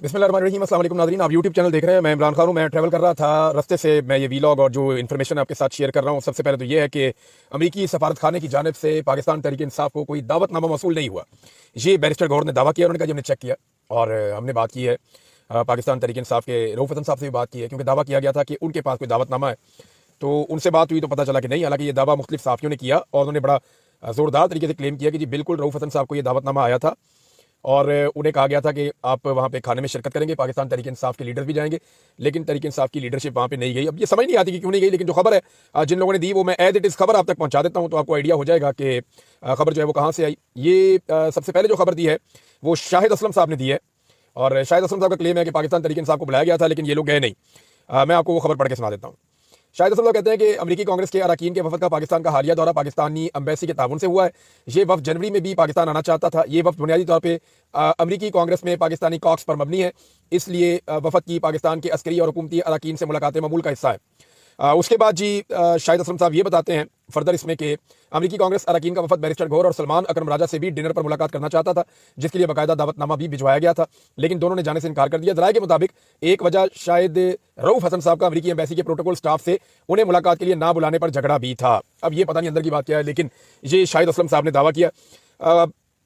बिस्मिल्लाहिर्रहमानिर्रहीम। अस्सलाम वालेकुम नाज़रीन, आप यूट्यूब चैनल देख रहे हैं। मैं इमरान खान हूँ। मैं ट्रैवल कर रहा था, रास्ते से मैं ये वीलॉग और जो इन्फॉर्मेशन आपके साथ शेयर कर रहा हूँ, सबसे पहले तो ये है कि अमरीकी सफारत खाने की जानिब से पाकिस्तान तहरीक इंसाफ को कोई दावतनामा मौसूल नहीं हुआ। ये बैरिस्टर गौहर ने दावा किया, उन्होंने कहा जी हमने चेक किया और हमने बात की है पाकिस्तान तहरीक इंसाफ के रऊफ हसन साहब से भी बात की है, क्योंकि दावा किया गया था कि उनके पास कोई दावतनामा है। तो उनसे बात हुई तो पता चला कि नहीं। हालांकि ये दावा मुख्तलिफ साफियों ने किया और उन्होंने बड़ा ज़ोरदार तरीके से क्लेम किया कि जी बिल्कुल रऊफ हसन साहब को ये दावतनामा आया था और उन्हें कहा गया था कि आप वहाँ पे खाने में शिरकत करेंगे, पाकिस्तान तहरीक इंसाफ के लीडर भी जाएंगे, लेकिन तहरीक इंसाफ की लीडरशिप वहाँ पे नहीं गई। अब ये समझ नहीं आती कि क्यों नहीं गई, लेकिन जो खबर है जिन लोगों ने दी वो मैं एज इट इज़ खबर आप तक पहुँचा देता हूँ, तो आपको आइडिया हो जाएगा कि खबर जो है वो कहाँ से आई। ये सबसे पहले जो खबर दी है वो शाहिद असलम साहब ने दी है और शाहिद असलम साहब का क्लेम है कि पाकिस्तान तहरीक इंसाफ को बुलाया गया था लेकिन ये लोग गए नहीं। मैं आपको वो खबर पढ़ के सुना देता हूँ। शाहिद असलम कहते हैं कि अमरीकी कांग्रेस के अरकान के वफद का पाकिस्तान का हालिया दौरा पाकिस्तानी एम्बेसी के ताउन से हुआ है। ये वफद जनवरी में भी पाकिस्तान आना चाहता था। ये वफद बुनियादी तौर पे अमरीकी कांग्रेस में पाकिस्तानी कॉक्स पर मबनी है, इसलिए वफद की पाकिस्तान के अस्करी और हुकूमती अरकान से मुलाकातें मामूल का हिस्सा है। उसके बाद जी शाहिद असलम साहब ये बताते हैं फर्दर इसमें कि अमरीकी कांग्रेस अरकान का वफद बैरिस्टर गौहर और सलमान अकरम राजा से भी डिनर पर मुलाकात करना चाहता था, जिसके लिए बाकायदा दावतनामा भी भिजवाया गया था, लेकिन दोनों ने जाने से इनकार कर दिया। जराये के मुताबिक एक वजह शायद रऊफ हसन साहब का अमरीकी एम्बेसी के प्रोटोकॉल स्टाफ से उन्हें मुलाकात के लिए ना बुलाने पर झगड़ा भी था। अब ये पता नहीं अंदर की बात क्या है, लेकिन ये शाहिद असलम साहब ने दावा किया।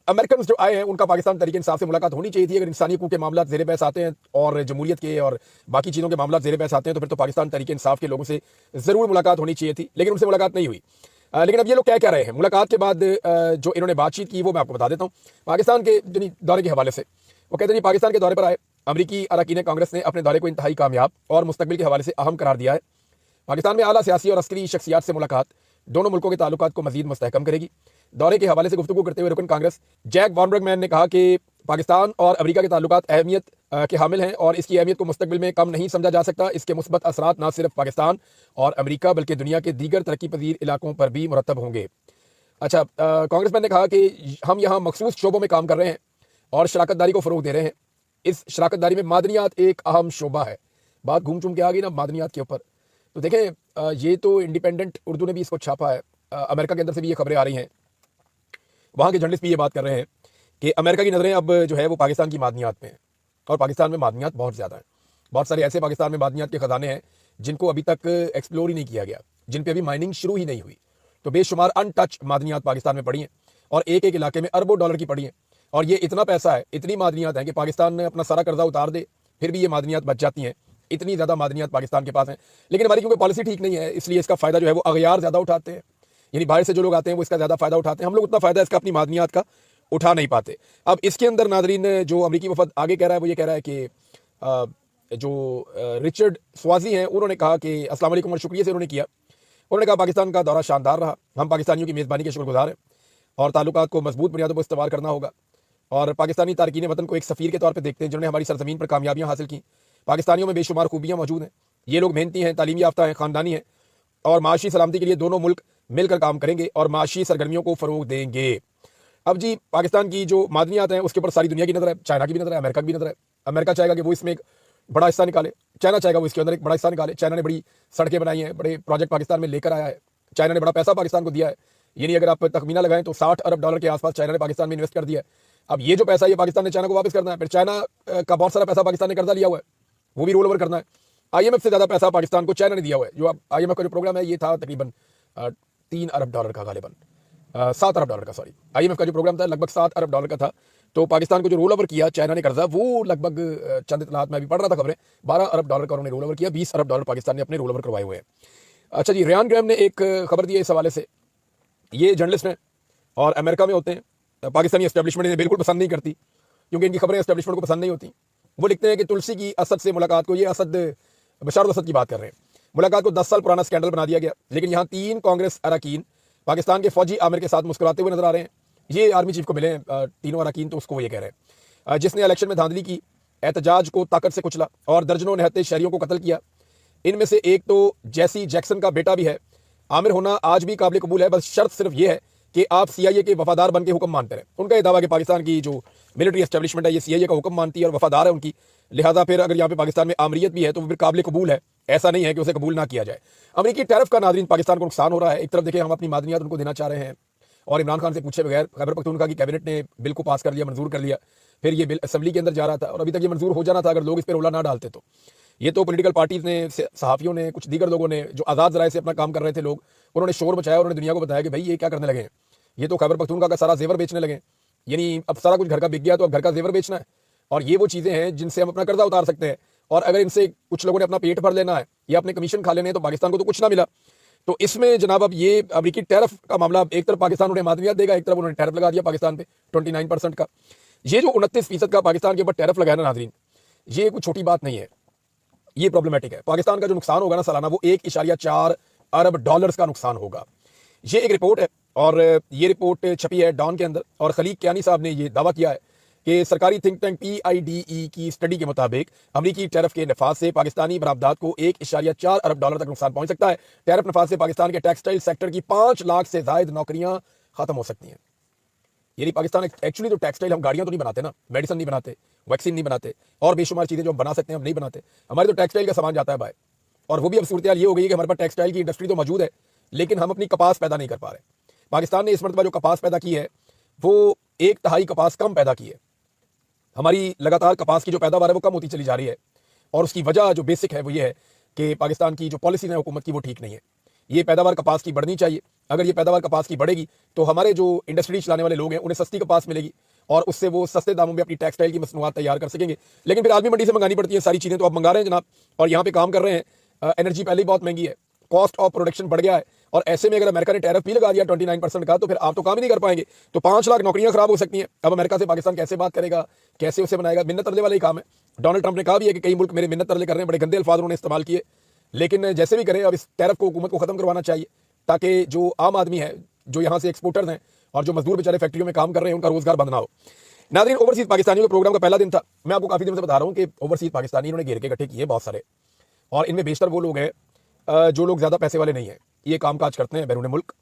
अमेरिकन जो आए हैं उनका पाकिस्तान तहरीक इंसाफ से मुलाकात होनी चाहिए थी। अगर इंसानी हकूक़ के मामला ज़ेर बहस आते हैं और जमहूरियत के और बाकी चीज़ों के मामला ज़ेर बहस आते हैं तो फिर तो पाकिस्तान तहरीक इंसाफ के लोगों से ज़रूर मुलाकात होनी चाहिए थी, लेकिन उनसे मुलाकात नहीं हुई। लेकिन अब ये लोग क्या रहे हैं मुलाकात के बाद जो इन्होंने बातचीत की वो मैं आपको बता देता हूँ। पाकिस्तान के दौरे के हवाले से वो कहते हैं पाकिस्तान के दौरे पर आए अमरीकी अरकान कांग्रेस ने अपने दौरे को इंतहाई कामयाब और मुस्तकबिल के हवाले से अहम करार दिया है। पाकिस्तान में आला सियासी और अस्करी शख्सियात से मुलाकात दोनों मुल्कों के ताल्लुकात को मजीद मुस्तहकम करेगी। दौरे के हवाले से गुफ्तगू करते हुए रुकन कांग्रेस जैक वॉन ब्रगमैन ने कहा कि पाकिस्तान और अमेरिका के ताल्लुकात अहमियत के हामिल हैं और इसकी अहमियत को मुस्तकबिल में कम नहीं समझा जा सकता। इसके मुस्बत असरात न सिर्फ पाकिस्तान और अमेरिका बल्कि दुनिया के दीगर तरक्की पजीर इलाकों पर भी मुरतब होंगे। अच्छा, कांग्रेसमैन ने कहा कि हम यहाँ मखसूस शोबों में काम कर रहे हैं और शराकत दारी को फ़रोग दे रहे हैं। इस शराकत दारी में मादनियात एक अहम शोबा है। बात घूम चूम के आ गई ना मादनियात के ऊपर। तो देखें, ये तो इंडिपेंडेंट उर्दू ने भी इसको छापा है, अमेरिका के अंदर से भी ये खबरें आ रही हैं, वहाँ के जर्नलिस्ट भी ये बात कर रहे हैं कि अमेरिका की नज़रें अब जो है वो पाकिस्तान की मादनियात में है और पाकिस्तान में मादनियात बहुत ज़्यादा है। बहुत सारे ऐसे पाकिस्तान में मादनियात के ख़जाने हैं जिनको अभी तक एक्सप्लोर ही नहीं किया गया, जिन पे अभी माइनिंग शुरू ही नहीं हुई। तो बेशुमार अनटच मादनियात पाकिस्तान में पड़ी हैं और एक एक इलाके में अरबों डॉलर की पड़ी हैं और ये इतना पैसा है, इतनी मादनियात हैं कि पाकिस्तान ने अपना सारा कर्जा उतार दे फिर भी ये मादनियात बच जाती हैं। इतनी ज़्यादा मादनियात पाकिस्तान के पास हैं, लेकिन हमारी क्योंकि पॉलिसी ठीक नहीं है इसलिए इसका फ़ायदा जो है वो अगयार ज़्यादा उठाते हैं, यानी बाहर से जो लोग आते हैं वो इसका ज़्यादा फ़ायदा उठाते हैं। हम लोग उतना फ़ायदा इसका अपनी मादनियात का उठा नहीं पाते। अब इसके अंदर नादरीन जो अमरीकी वफद आगे कह रहा है वो ये कह रहा है कि जो रिचर्ड स्वाजी हैं उन्होंने कहा कि अस्सलाम वालेकुम और शुक्रिया से उन्होंने किया। उन्होंने कहा पाकिस्तान का दौरा शानदार रहा, हम पाकिस्तानियों की मेज़बानी के शुक्रगुजार हैं और ताल्लुकात को मजबूत बुनियादों पर इस्तेमाल करना होगा और पाकिस्तानी तारकीन वतन को एक सफ़ीर के तौर पर देखते हैं जिन्होंने हमारी सरजमीन पर कामयाबियाँ हासिल की। पाकिस्तानियों में बेशुमार खूबियाँ मौजूद हैं, ये लोग मेहनती हैं, तालीमी याफ्ता हैं, ख़ानदानी हैं और माशी सलामती के लिए दोनों मुल्क मिलकर काम करेंगे और माशी सरगर्मियों को फ़रोग देंगे। अब जी पाकिस्तान की जो मादनियात हैं उसके ऊपर सारी दुनिया की नज़र है, चाइना की भी नज़र है, अमेरिका की भी नज़र है। अमेरिका चाहेगा कि वो इसमें एक बड़ा हिस्सा निकाले, चाइना चाहेगा वो इसके अंदर एक बड़ा हिस्सा निकाले। चाइना ने बड़ी सड़कें बनाई हैं, बड़े प्रोजेक्ट पाकिस्तान में लेकर आया है, चाइना ने बड़ा पैसा पाकिस्तान को दिया है। यानी अगर आप तखमीना लगाएं तो 60 अरब डॉलर के आसपास चाइना ने पाकिस्तान में इन्वेस्ट कर दिया है। अब ये जो पैसा ये पाकिस्तान ने चाइना को वापस करना है, फिर चाइना का बहुत सारा पैसा पाकिस्तान ने कर्जा लिया हुआ है, वो भी रोल ओवर करना है। IMF से ज़्यादा पैसा पाकिस्तान को चाइना ने दिया हुआ है। जो अब IMF का जो प्रोग्राम है ये था तकरीबन 3 अरब डॉलर का, गालिबन 7 अरब डॉलर का, सॉरी IMF का जो प्रोग्राम था लगभग 7 अरब डॉलर का था। तो पाकिस्तान को जो रोल ओवर किया चाइना ने कर्जा, वो लगभग चंद इतलात में अभी पढ़ रहा था खबरें, 12 अरब डॉलर का उन्होंने रोल ओवर किया, 20 अरब डॉलर पाकिस्तान ने अपने रोल ओवर करवाए हुए हैं। अच्छा जी, रियान ग्राहम ने एक खबर दी है इस हवाले से। ये जर्नलिस्ट हैं और अमेरिका में होते हैं, पाकिस्तानी एस्टेब्लिशमेंट इन्हें बिल्कुल पसंद नहीं करती क्योंकि इनकी खबरें एस्टेब्लिशमेंट को पसंद नहीं होती। वो लिखते हैं कि तुलसी की असद से मुलाकात को, ये असद बशार असद की बात कर रहे हैं, मुलाकात को 10 साल पुराना स्कैंडल बना दिया गया, लेकिन यहाँ 3 कांग्रेस अरकान पाकिस्तान के फौजी आमिर के साथ मुस्कुराते हुए नजर आ रहे हैं। ये आर्मी चीफ को मिले हैं तीनों अरकान, तो उसको वो ये कह रहे हैं जिसने इलेक्शन में धांधली की, एहतजाज को ताकत से कुचला और दर्जनों निहत्ते शहरियों को कत्ल किया। इनमें से एक तो जैसी जैक्सन का बेटा भी है। आमिर होना आज भी काबिल कबूल है, बस शर्त सिर्फ ये है कि आप CIA के वफादार बन के हुक्म मानते रहे। उनका ये दावा कि पाकिस्तान की जो मिलिट्री एस्टेब्लिशमेंट है ये CIA का हुक्म मानती है और वफादार है उनकी, लिहाजा फिर अगर यहाँ पे पाकिस्तान में आमरीत भी है तो फिर काबिल कबूल है, ऐसा नहीं है कि उसे कबूल ना किया जाए। अमरीकी टैरिफ का नाज़रीन पाकिस्तान को नुकसान हो रहा है। एक तरफ देखिए हम अपनी मादनियात उनको देना चाह रहे हैं और इमरान खान से पूछे बगैर खैबर पख्तूनख्वा की कैबिनेट ने बिल को पास कर लिया, मंजूर कर लिया। फिर ये बिल असेंबली के अंदर जा रहा था और अभी तक ये मंजूर हो जाना था अगर लोग इस पर रोला ना डालते। तो ये तो पॉलिटिकल पार्टीज ने, सहाफ़ियों ने, कुछ दीगर लोगों ने जो आज़ाद ज़राए से अपना काम कर रहे थे लोग, उन्होंने शोर मचाया, उन्होंने दुनिया को बताया कि भाई ये क्या करने लगे हैं, ये तो खैबर पख्तूनख्वा का सारा जेवर बेचने लगे, यानी अब सारा कुछ घर का बिक गया तो अब घर का जेवर बेचना है। और ये वो चीज़ें हैं जिनसे हम अपना कर्जा उतार सकते हैं, और अगर इनसे कुछ लोगों ने अपना पेट भर लेना है या अपने कमीशन खा लेने हैं तो पाकिस्तान को तो कुछ ना मिला। तो इसमें जनाब अब ये अमेरिकी टैरिफ का मामला, एक तरफ पाकिस्तान उन्हें मादनियात देगा, एक तरफ उन्होंने टैरिफ लगा दिया पाकिस्तान पे 29% का। ये जो 29% का पाकिस्तान के ऊपर टैरिफ लगाया ना नाज़रीन, ये कोई छोटी बात नहीं है, ये प्रॉब्लमेटिक है। पाकिस्तान का जो नुकसान होगा ना सालाना, वो 1.4 अरब डॉलर्स का नुकसान होगा। ये एक रिपोर्ट है और ये रिपोर्ट छपी है डॉन के अंदर, और खलीग कियानी साहब ने ये दावा किया है कि सरकारी थिंक टैंक PIDE की स्टडी के मुताबिक अमरीकी टैरिफ के नफाज से पाकिस्तानी बरामदात को 1.4 अरब डॉलर तक नुकसान पहुंच सकता है। टैरिफ नफाज से पाकिस्तान के टेक्सटाइल सेक्टर की 5 लाख से ज्यादा नौकरियां खत्म हो सकती हैं। यानी पाकिस्तान एक्चुअली तो टेक्सटाइल, हम गाड़ियां तो नहीं बनाते ना, मेडिसिन नहीं बनाते, वैक्सीन नहीं बनाते, और बेशुमार चीजें जो हम बना सकते हैं हम नहीं बनाते। हमारे तो टेक्सटाइल का सामान जाता है बाहर, और वो भी अब सूरत ये हो गई है कि हमारे पास टेक्सटाइल की इंडस्ट्री तो मौजूद है लेकिन हम अपनी कपास पैदा नहीं कर पा रहे। पाकिस्तान ने इस मरतबा जो कपास पैदा की है वो 1/3 कपास कम पैदा की है। हमारी लगातार कपास की जो पैदावार है वो कम होती चली जा रही है, और उसकी वजह जो बेसिक है वो ये है कि पाकिस्तान की जो पॉलिसी है हुकूमत की वो ठीक नहीं है। ये पैदावार कपास की बढ़नी चाहिए। अगर ये पैदावार कपास की बढ़ेगी तो हमारे जो इंडस्ट्री चलाने वाले लोग हैं उन्हें सस्ती कपास मिलेगी और उससे वो सस्ते दामों में अपनी टेक्सटाइल की मसनूआत तैयार कर सकेंगे। लेकिन फिर आदमी मंडी से मंगानी पड़ती है सारी चीज़ें, तो अब मंगा रहे हैं जनाब, और यहाँ पे काम कर रहे हैं। एनर्जी पहले ही बहुत महंगी है, कॉस्ट ऑफ प्रोडक्शन बढ़ गया है, और ऐसे में अगर अमेरिका ने टैरिफ भी लगा दिया 29% का, तो फिर आप तो काम ही नहीं कर पाएंगे। तो 5 लाख नौकरियां खराब हो सकती हैं। अब अमेरिका से पाकिस्तान कैसे बात करेगा, कैसे उसे बनाएगा? मिन्नत तरले वाला ही काम है। डोनाल्ड ट्रंप ने कहा भी है कि कई मुल्क मेरे मिन्नत तरले कर रहे हैं, बड़े गंदे अल्फाज उन्होंने इस्तेमाल किए। लेकिन जैसे भी करें, अब इस टैरिफ को हुकूमत को खत्म करवाना चाहिए, ताकि जो आम आदमी है, जो यहाँ से एक्सपोर्टर्स हैं और जो मजदूर बेचारे फैक्ट्रियों में काम कर रहे हैं, उनका रोजगार बंद ना हो। नाज़रीन, ओवरसीज पाकिस्तानियों के प्रोग्राम का पहला दिन था। मैं आपको काफी दिन से बता रहा हूँ कि ओवरसीज पाकिस्तानी इन्होंने घेर के इकट्ठे किए बहुत सारे, और इनमें बेशतर वो लोग हैं जो लोग ज्यादा पैसे वाले नहीं हैं, ये कामकाज करते हैं बैरून मुल्क,